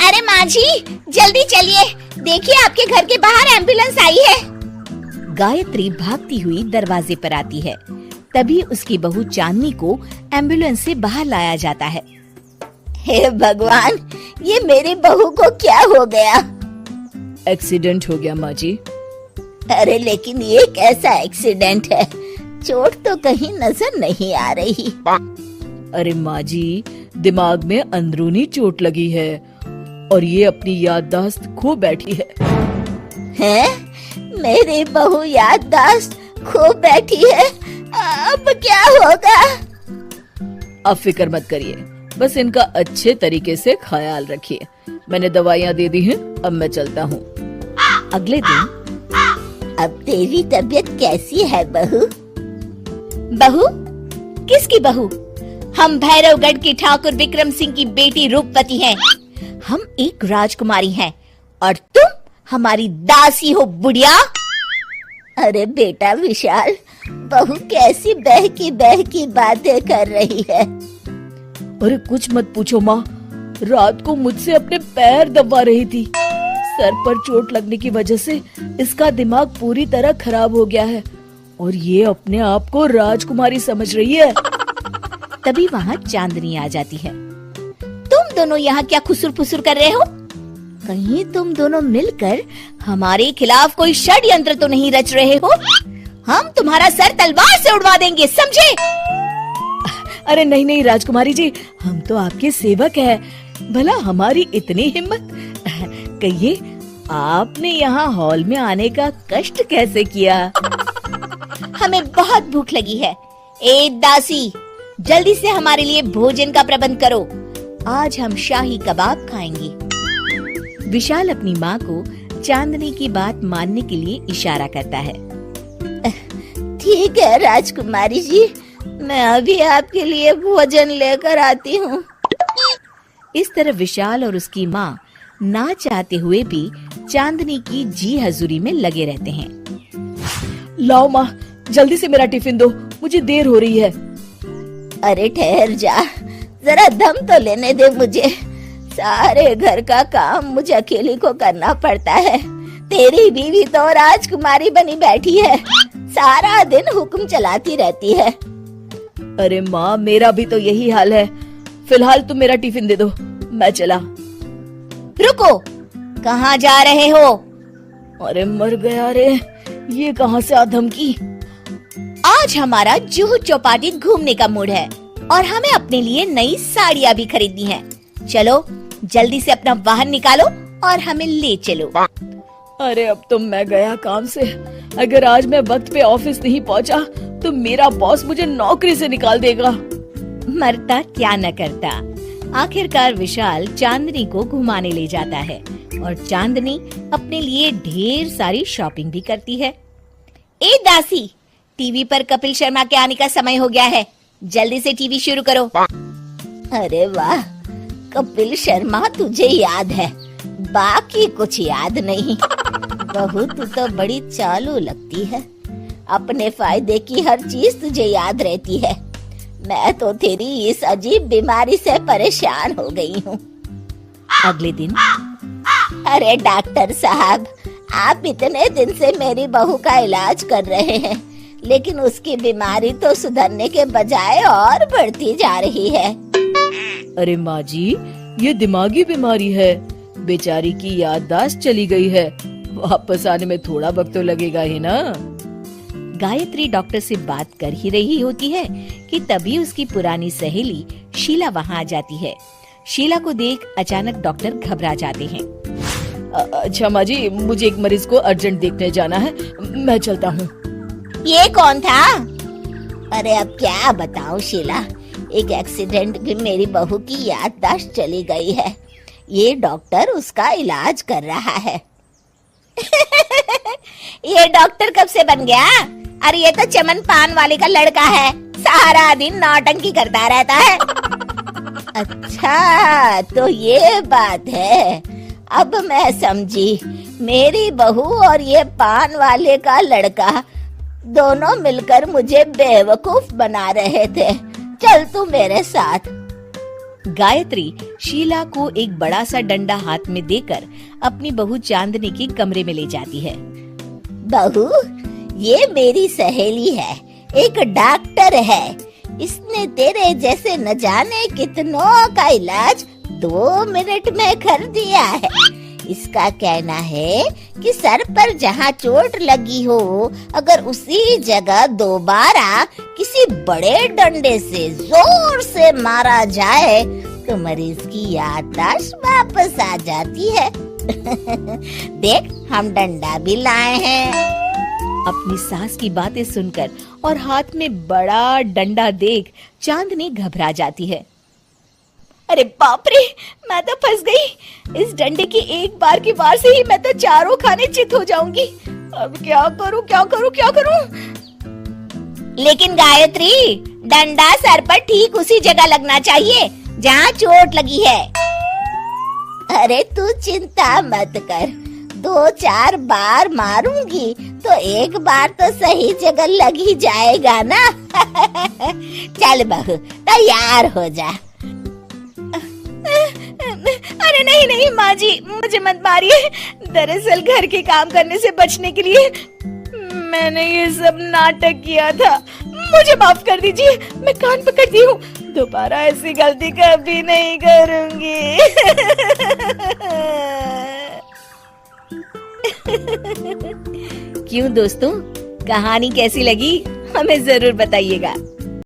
अरे माँ जी, जल्दी चलिए, देखिए आपके घर के बाहर एम्बुलेंस आई है। गायत्री भागती हुई दरवाजे पर आती है। तभी उसकी बहू चांदनी को एम्बुलेंस से बाहर लाया जाता है। हे भगवान, ये मेरी बहू को क्या हो गया? एक्सीडेंट हो गया माँ जी। अरे लेकिन ये कैसा एक्सीडेंट है? चोट तो कहीं नजर नहीं आ रही। अरे माँ जी, दिमाग में अंदरूनी चोट लगी है और ये अपनी याददाश्त खो बैठी है। हैं? मेरी बहू याददाश्त खो बैठी है, अब क्या होगा? आप फिक्र मत करिए, बस इनका अच्छे तरीके से ख्याल रखिए। मैंने दवाइयाँ दे दी हैं, अब मैं चलता हूँ। अगले दिन, अब तेरी तबीयत कैसी है बहू? बहू? किसकी बहू? हम भैरवगढ़ की ठाकुर विक्रम सिंह की बेटी रूपवती हैं। हम एक राजकुमारी हैं और तुम हमारी दासी हो बुढ़िया। अरे बेटा विशाल, बहू कैसी बहकी बातें कर रही है। अरे कुछ मत पूछो माँ, रात को मुझसे अपने पैर दबा रही थी। सर पर चोट लगने की वजह से इसका दिमाग पूरी तरह खराब हो गया है और ये अपने आप को राजकुमारी समझ रही है। तभी वहाँ चांदनी आ जाती है। तुम दोनों यहाँ क्या खुसुर फुसुर कर रहे हो? कहीं तुम दोनों मिलकर हमारे खिलाफ कोई षड्यंत्र तो नहीं रच रहे हो? हम तुम्हारा सर तलवार से उड़वा देंगे, समझे? अरे नहीं नहीं राजकुमारी जी, हम तो आपके सेवक हैं। भला हमारी इतनी हिम्मत? कहिए, आपने यहाँ हॉल में आने का कष्ट कैसे किया? हमें बहुत भूख लगी है। ए दासी, जल्दी से हमारे लिए भोजन का प्रबंध करो। आज हम शाही कबाब खाएंगे। विशाल अपनी माँ को चांदनी की बात मानने के लिए इशारा करता है। ठीक है राजकुमारी जी, मैं अभी आपके लिए भोजन लेकर आती हूँ। इस तरह विशाल और उसकी माँ ना चाहते हुए भी चांदनी की जी हजूरी में लगे रहते हैं। लाओ माँ, जल्दी से मेरा टिफिन दो, मुझे देर हो रही है। अरे ठहर जा, जरा दम तो लेने दे मुझे। सारे घर का काम मुझे अकेली को करना पड़ता है। तेरी बीवी तो राजकुमारी बनी बैठी है, सारा दिन हुक्म चलाती रहती है। अरे माँ, मेरा भी तो यही हाल है। फिलहाल तुम मेरा टिफिन दे दो, मैं चला। रुको, कहाँ जा रहे हो? अरे मर गया रे, ये कहाँ से आ धमकी? आज हमारा जुहू चौपाटी घूमने का मूड है और हमें अपने लिए नई साड़ियाँ भी खरीदनी है। चलो जल्दी से अपना वाहन निकालो और हमें ले चलो। अरे अब तो मैं गया काम से। अगर आज मैं वक्त पे ऑफिस नहीं पहुंचा तो मेरा बॉस मुझे नौकरी से निकाल देगा। मरता क्या न करता। आखिरकार विशाल चांदनी को घुमाने ले जाता है और चांदनी अपने लिए ढेर सारी शॉपिंग भी करती है। ए दासी, टीवी पर कपिल शर्मा के आने का समय हो गया है, जल्दी से टीवी शुरू करो। अरे वाह, कपिल शर्मा तुझे याद है, बाकी कुछ याद नहीं। बहू तू तो बड़ी चालू लगती है, अपने फायदे की हर चीज तुझे याद रहती है। मैं तो तेरी इस अजीब बीमारी से परेशान हो गई हूँ। अगले दिन, अरे डॉक्टर साहब, आप इतने दिन से मेरी बहू का इलाज कर रहे हैं, लेकिन उसकी बीमारी तो सुधरने के बजाय और बढ़ती जा रही है। अरे माँ जी, ये दिमागी बीमारी है, बेचारी की याददाश्त चली गई है। वापस आने में थोड़ा वक्त तो लगेगा ही ना। गायत्री डॉक्टर से बात कर ही रही होती है कि तभी उसकी पुरानी सहेली शीला वहाँ आ जाती है। शीला को देख अचानक डॉक्टर घबरा जाते हैं। अच्छा माँ जी, मुझे एक मरीज को अर्जेंट देखने जाना है, मैं चलता हूँ। ये कौन था? अरे अब क्या बताऊँ शीला, एक एक्सीडेंट में मेरी बहू की याददाश्त चली गई है। ये डॉक्टर उसका इलाज कर रहा है। ये डॉक्टर कब से बन गया? अरे ये तो चमन पान वाले का लड़का है, सारा दिन नौटंकी करता रहता है। अच्छा तो ये बात है, अब मैं समझी। मेरी बहू और ये पान वाले का लड़का दोनों मिलकर मुझे बेवकूफ बना रहे थे। चल तू मेरे साथ। गायत्री शीला को एक बड़ा सा डंडा हाथ में देकर अपनी बहू चांदनी के कमरे में ले जाती है। बहू, ये मेरी सहेली है, एक डॉक्टर है। इसने तेरे जैसे न जाने कितनों का इलाज 2 मिनट में कर दिया है। इसका कहना है कि सर पर जहाँ चोट लगी हो, अगर उसी जगह दोबारा किसी बड़े डंडे से जोर से मारा जाए तो मरीज की याददाश्त वापस आ जाती है। देख, हम डंडा भी लाए हैं। अपनी सास की बातें सुनकर और हाथ में बड़ा डंडा देख चांदनी घबरा जाती है। अरे बाप रे, मैं तो फंस गई। इस डंडे की एक बार की वार से ही मैं तो चारों खाने चित हो जाऊंगी। अब क्या करूं, क्या करूं, क्या करूं? लेकिन गायत्री, डंडा सर पर ठीक उसी जगह लगना चाहिए जहाँ चोट लगी है। अरे तू चिंता मत कर, 2-4 बार मारूंगी तो एक बार तो सही जगह लग ही जाएगा ना। चल बहू, तैयार हो जा। अरे नहीं नहीं माँ जी, मुझे मत मारिए। दरअसल घर के काम करने से बचने के लिए मैंने ये सब नाटक किया था। मुझे माफ कर दीजिए, मैं कान पकड़ती हूँ। दोबारा ऐसी गलती कभी नहीं करूंगी। क्यों दोस्तों, कहानी कैसी लगी हमें जरूर बताइएगा।